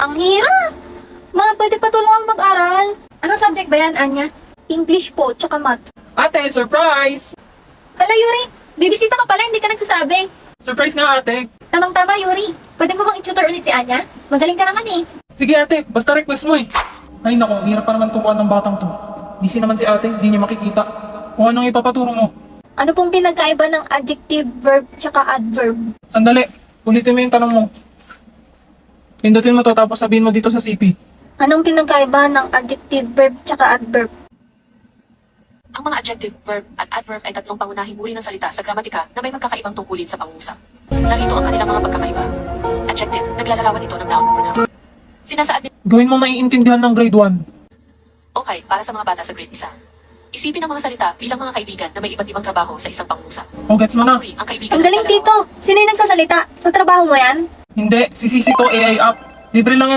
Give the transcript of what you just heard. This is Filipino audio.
Ang hirap! Ma, pwede pa tulungan mag-aral. Anong subject ba yan, Anya? English po, tsaka math. Ate, surprise! Hala, Yuri! Bibisita ka pala, hindi ka nagsasabi. Surprise nga ate! Tamang-tama, Yuri. Pwede mo bang i-tutor ulit si Anya? Magaling ka naman eh. Sige ate, basta request mo eh. Ay nako, hirap pa naman turuan ng batang to. Busy naman si ate, hindi niya makikita. Kung anong ipapaturo mo. Ano pong pinagkaiba ng adjective, verb, tsaka adverb? Sandali, ulitin mo yung tanong mo. Pindutin mo to tapos sabihin mo dito sa CP. Anong pinagkaiba ng adjective, verb, tsaka adverb? Ang mga adjective, verb, at adverb ay tatlong pangunahing uri ng salita sa gramatika na may magkakaibang tungkulin sa pangungusap. Narito ang kanilang mga pagkakaiba. Adjective, naglalarawan ito ng noun o pronoun. Sinasaad nito, Gawin mo maiintindihan ng grade 1. okay, para sa mga bata sa grade 1. Isipin ang mga salita bilang mga kaibigan na may iba't ibang trabaho sa isang pangungusap. O gets mo na? Uri, ang kaibigan Ang na galing, naglalarawan. Tito! Sino yung nagsasalita? Sa trabaho mo yan? Hindi, si Sisi to AI app. Libre lang yan.